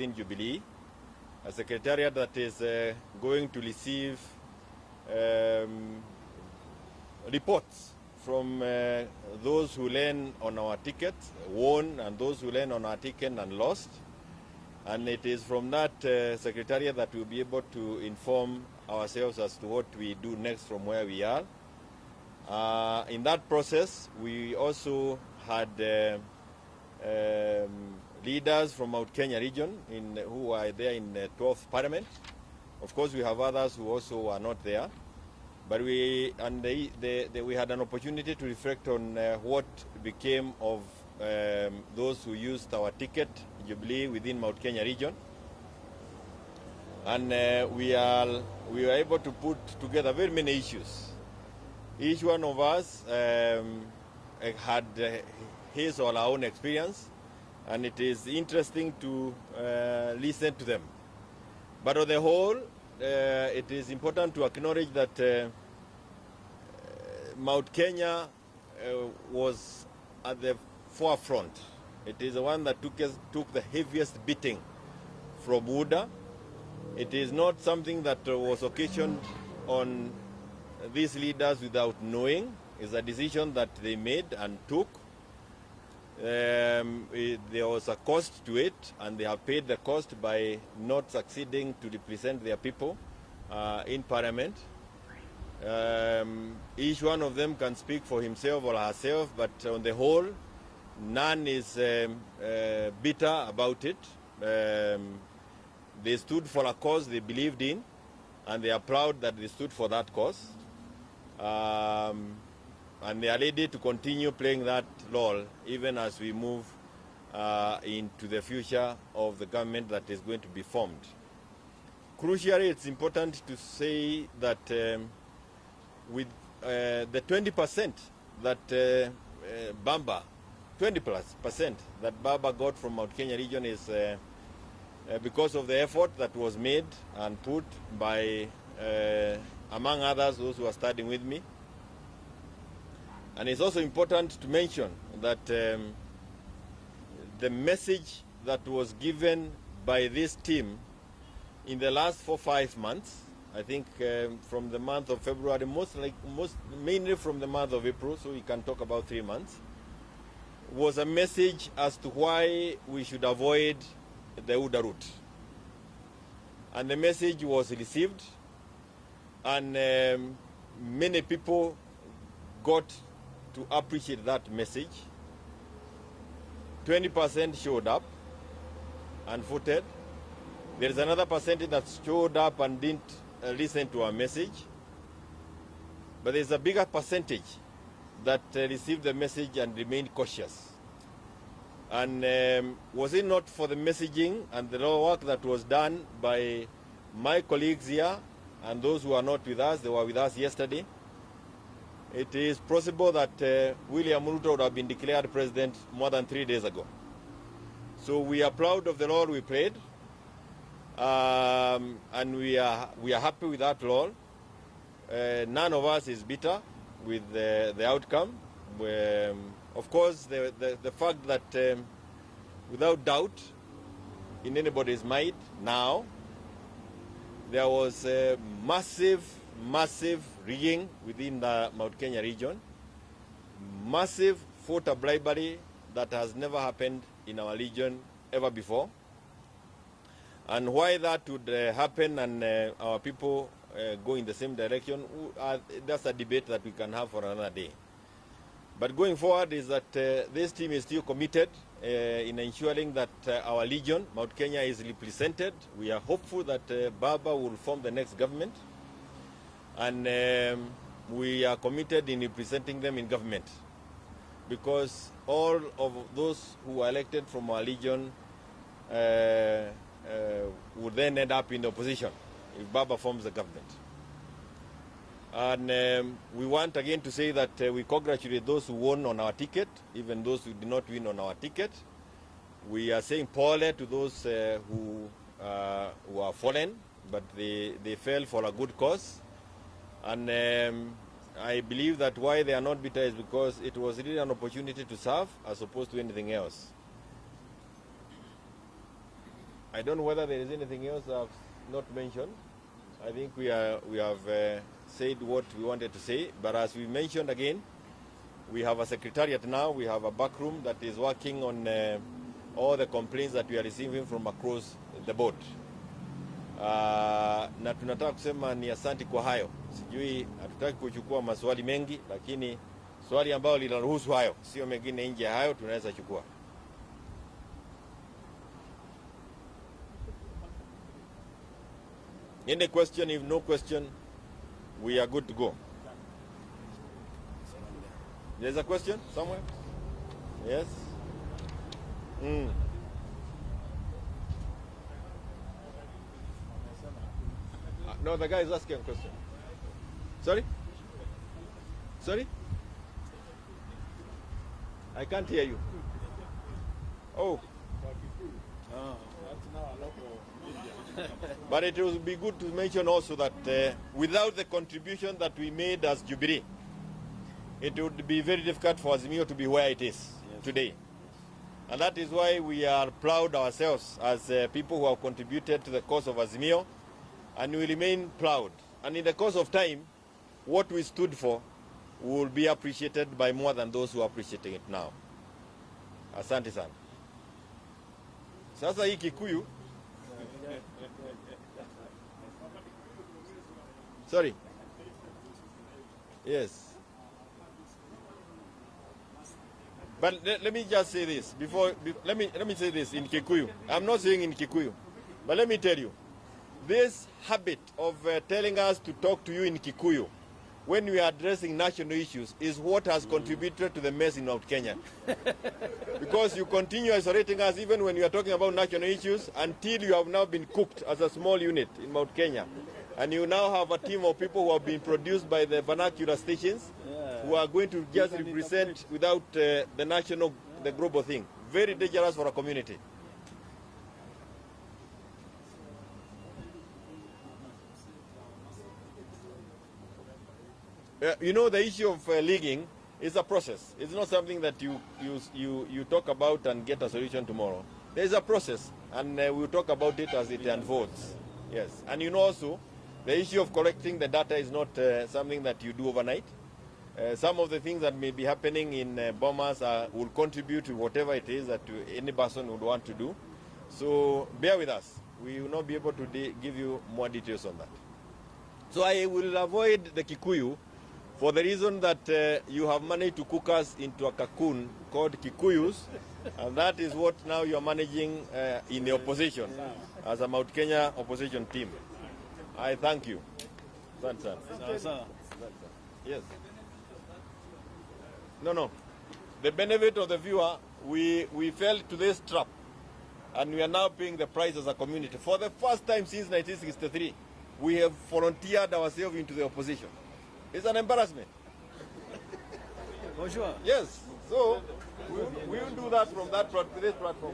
within Jubilee, a secretariat that is going to receive reports from those who learn on our ticket, won, and those who learn on our ticket and lost. And it is from that secretariat that we'll be able to inform ourselves as to what we do next from where we are. In that process, we also had leaders from Mount Kenya region who are there in the 12th Parliament. Of course, we have others who also are not there. But we had an opportunity to reflect on what became of those who used our ticket, Jubilee, within Mount Kenya region. And we were able to put together very many issues. Each one of us had his or her own experience, and it is interesting to listen to them. But on the whole, it is important to acknowledge that Mount Kenya was at the forefront. It is the one that took the heaviest beating from UDA. It is not something that was occasioned on these leaders without knowing. It's a decision that they made and took. There was a cost to it, and they have paid the cost by not succeeding to represent their people in Parliament. Each one of them can speak for himself or herself, but on the whole, none is bitter about it. They stood for a cause they believed in, and they are proud that they stood for that cause. And they are ready to continue playing that role even as we move into the future of the government that is going to be formed. Crucially, it's important to say that with the 20% that Bamba, 20% that Baba got from Mount Kenya region is because of the effort that was made and put by, among others, those who are studying with me. And it's also important to mention that the message that was given by this team in the last 4 or 5 months, I think from the month of February, mainly from the month of April, so we can talk about 3 months, was a message as to why we should avoid the UDA route. And the message was received, and many people got to appreciate that message. 20% showed up and voted. There is another percentage that showed up and didn't listen to our message. But there's a bigger percentage that received the message and remained cautious. And was it not for the messaging and the work that was done by my colleagues here and those who are not with us, they were with us yesterday, it is possible that William Ruto would have been declared president more than 3 days ago. So we are proud of the role we played, and we are happy with that role. None of us is bitter with the outcome. Of course, the fact that without doubt in anybody's mind now, there was massive rigging within the Mount Kenya region, massive voter bribery that has never happened in our region ever before. And why that would happen and our people go in the same direction, that's a debate that we can have for another day. But going forward is that this team is still committed in ensuring that our region, Mount Kenya, is represented. We are hopeful that Baba will form the next government. And we are committed in representing them in government, because all of those who are elected from our region would then end up in the opposition if Baba forms the government. And we want again to say that we congratulate those who won on our ticket, even those who did not win on our ticket. We are saying pole to those who are fallen, but they fell for a good cause. And I believe that why they are not bitter is because it was really an opportunity to serve as opposed to anything else. I don't know whether there is anything else I've not mentioned. I think we have said what we wanted to say, but as we mentioned again, we have a secretariat now, we have a back room that is working on all the complaints that we are receiving from across the board. Na tunataka kusema ni asanti kwa hayo. Sijui hatutaki kuchukua maswali mengi, lakini swali ambalo linaruhusu hayo, sio mengine nje ya hayo tunaweza chukua. Any question? If no question, we are good to go. There's a question somewhere? Yes? No, the guy is asking a question. Sorry? Sorry? I can't hear you. Oh. But it will be good to mention also that without the contribution that we made as Jubilee, it would be very difficult for Azimio to be where it is today. And that is why we are proud ourselves as people who have contributed to the cause of Azimio, and we remain proud. And in the course of time, what we stood for will be appreciated by more than those who are appreciating it now. Asante sana. Sasa hii Kikuyu. Sorry. Yes. But let me just say this let me say this in Kikuyu. I'm not saying in Kikuyu, but let me tell you, this habit of telling us to talk to you in Kikuyu when we are addressing national issues is what has contributed to the mess in Mount Kenya. Because you continue isolating us even when we are talking about national issues until you have now been cooked as a small unit in Mount Kenya. And you now have a team of people who have been produced by the vernacular stations who are going to just represent without the national, the global thing. Very dangerous for a community. You know, the issue of leaguing is a process. It's not something that you talk about and get a solution tomorrow. There is a process, and we'll talk about it as it unfolds. Yes, and you know also, the issue of collecting the data is not something that you do overnight. Some of the things that may be happening in Bomas will contribute to whatever it is that any person would want to do. So bear with us. We will not be able to give you more details on that. So I will avoid the Kikuyu for the reason that you have managed to cook us into a cocoon called Kikuyus, and that is what now you are managing in the opposition as a Mount Kenya opposition team. I thank you. Yes. No. The benefit of the viewer, we fell to this trap, and we are now paying the price as a community. For the first time since 1963, we have volunteered ourselves into the opposition. It's an embarrassment. Bonjour. Yes. So we will do that from this platform.